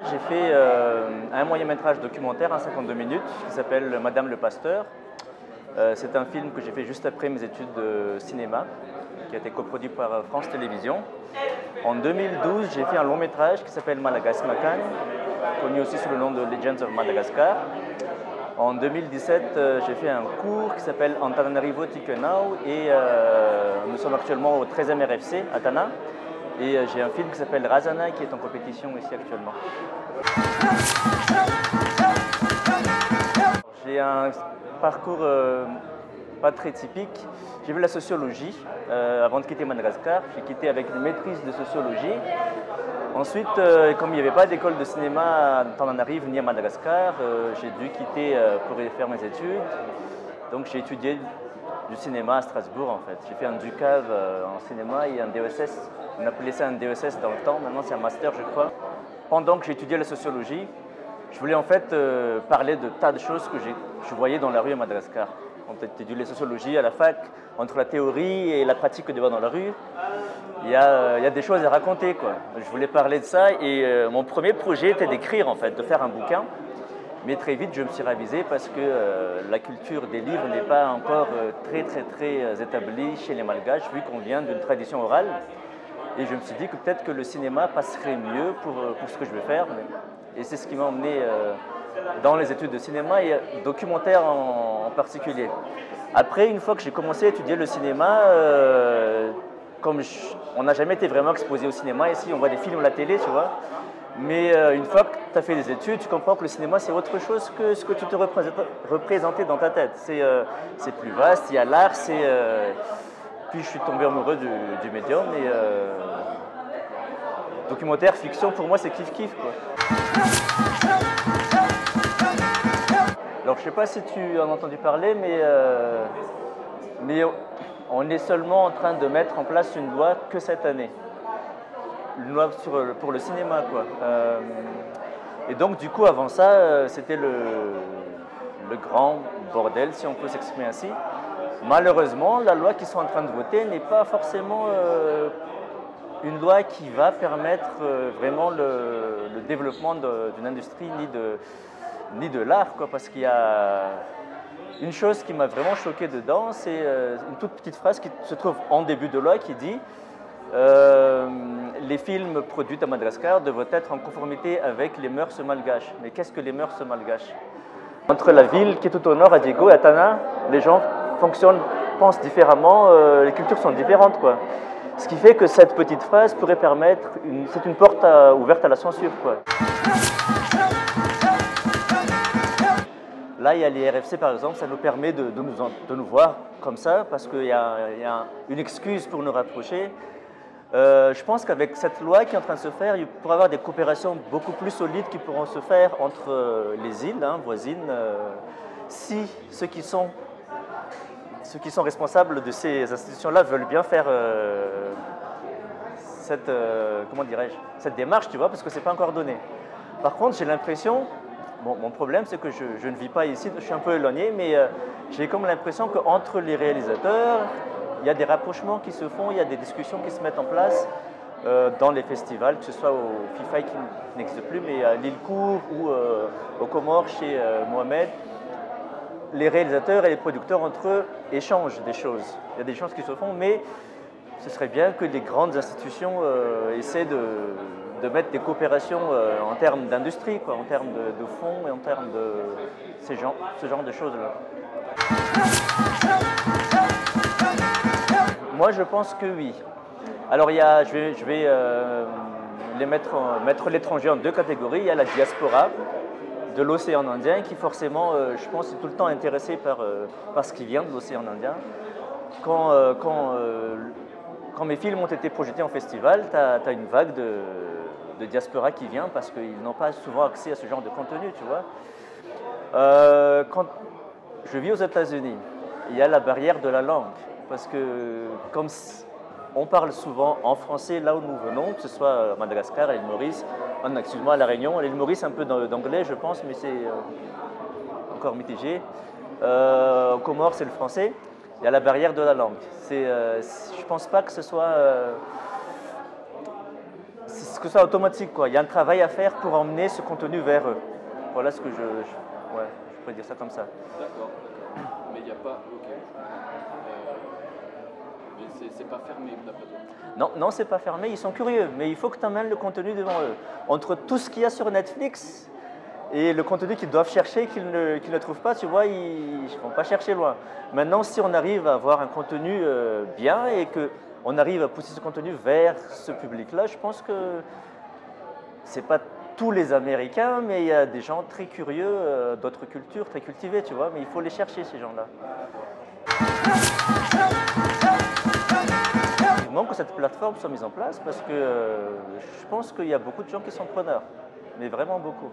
J'ai fait un moyen-métrage documentaire, 52 minutes, qui s'appelle Madame le Pasteur. C'est un film que j'ai fait juste après mes études de cinéma, qui a été coproduit par France Télévisions. En 2012, j'ai fait un long-métrage qui s'appelle Madagasmakan, connu aussi sous le nom de Legends of Madagascar. En 2017, j'ai fait un cours qui s'appelle Antananarivo Tikenau et nous sommes actuellement au 13e RFC à Tana. Et j'ai un film qui s'appelle Razana qui est en compétition ici actuellement. J'ai un parcours pas très typique. J'ai fait la sociologie avant de quitter Madagascar. J'ai quitté avec une maîtrise de sociologie. Ensuite, comme il n'y avait pas d'école de cinéma à Tananarive ni à Madagascar, j'ai dû quitter pour y faire mes études. Donc j'ai étudié du cinéma à Strasbourg en fait. J'ai fait un DUCAV en cinéma et un DESS. On appelait ça un DESS dans le temps, maintenant c'est un master je crois. Pendant que j'étudiais la sociologie, je voulais en fait parler de tas de choses que je voyais dans la rue à Madagascar. On étudie la sociologie à la fac, entre la théorie et la pratique que tu vois dans la rue. Il y a des choses à raconter quoi. Je voulais parler de ça et mon premier projet était d'écrire en fait, de faire un bouquin. Mais très vite, je me suis ravisé parce que la culture des livres n'est pas encore très établie chez les Malgaches, vu qu'on vient d'une tradition orale. Et je me suis dit que peut-être que le cinéma passerait mieux pour ce que je veux faire. Et c'est ce qui m'a emmené dans les études de cinéma et documentaire en particulier. Après, une fois que j'ai commencé à étudier le cinéma, on n'a jamais été vraiment exposé au cinéma. Ici, on voit des films à la télé, tu vois. Mais une fois que tu as fait des études, tu comprends que le cinéma, c'est autre chose que ce que tu te représentais dans ta tête. C'est plus vaste, il y a l'art, Puis je suis tombé amoureux du médium et documentaire, fiction, pour moi, c'est kiff-kiff, quoi. Alors, je sais pas si tu en as entendu parler, mais on est seulement en train de mettre en place une loi que cette année. Une loi pour le cinéma, quoi. Et donc, du coup, avant ça, c'était le grand bordel, si on peut s'exprimer ainsi. Malheureusement, la loi qu'ils sont en train de voter n'est pas forcément une loi qui va permettre vraiment le développement d'une industrie ni de l'art, quoi, parce qu'il y a une chose qui m'a vraiment choqué dedans, c'est une toute petite phrase qui se trouve en début de loi qui dit les films produits à Madagascar doivent être en conformité avec les mœurs malgaches. Mais qu'est-ce que les mœurs malgaches? Entre la ville qui est tout au nord, à Diego et à Tana, les gens pensent différemment, les cultures sont différentes, quoi. Ce qui fait que cette petite phrase pourrait permettre, c'est une porte ouverte à la censure, quoi. Là, il y a les RFC par exemple, ça nous permet de nous voir comme ça, parce qu'il y a une excuse pour nous rapprocher. Je pense qu'avec cette loi qui est en train de se faire, il pourra y avoir des coopérations beaucoup plus solides qui pourront se faire entre les îles voisines, si ceux qui sont responsables de ces institutions-là veulent bien faire comment dirais-je, cette démarche, tu vois, parce que c'est pas encore donné. Par contre, j'ai l'impression, bon, mon problème c'est que je ne vis pas ici, je suis un peu éloigné, mais j'ai comme l'impression qu'entre les réalisateurs, il y a des rapprochements qui se font, il y a des discussions qui se mettent en place dans les festivals, que ce soit au FIFAI qui n'existe plus, mais à l'île Cour ou aux Comores chez Mohamed. Les réalisateurs et les producteurs entre eux échangent des choses. Il y a des choses qui se font, mais ce serait bien que les grandes institutions essaient de mettre des coopérations en termes d'industrie, en termes de fonds et en termes de ce genre de choses-là. Moi, je pense que oui. Alors, je vais mettre l'étranger en deux catégories. Il y a la diaspora de l'océan Indien qui forcément, je pense, est tout le temps intéressé par ce qui vient de l'océan Indien. Quand mes films ont été projetés en festival, tu as une vague de diaspora qui vient parce qu'ils n'ont pas souvent accès à ce genre de contenu, tu vois. Quand je vis aux États-Unis, il y a la barrière de la langue parce que comme on parle souvent en français là où nous venons, que ce soit à Madagascar, à l'île Maurice, excuse-moi, à La Réunion, à l'île Maurice un peu d'anglais je pense, mais c'est encore mitigé. Aux Comores c'est le français. Il y a la barrière de la langue. Je pense pas que ce soit automatique, quoi. Il y a un travail à faire pour emmener ce contenu vers eux. Voilà ce que ouais, je pourrais dire ça comme ça. D'accord. Mais il n'y a pas... Ok. Mais c'est pas fermé, d'après toi? Non, non, c'est pas fermé, ils sont curieux, mais il faut que tu amènes le contenu devant eux. Entre tout ce qu'il y a sur Netflix et le contenu qu'ils doivent chercher, qu'ils ne trouvent pas, tu vois, ils ne vont pas chercher loin. Maintenant, si on arrive à avoir un contenu bien et qu'on arrive à pousser ce contenu vers ce public-là, je pense que c'est pas tous les Américains, mais il y a des gens très curieux, d'autres cultures, très cultivés, tu vois, mais il faut les chercher, ces gens-là. Il manque que cette plateforme soit mise en place parce que je pense qu'il y a beaucoup de gens qui sont preneurs, mais vraiment beaucoup.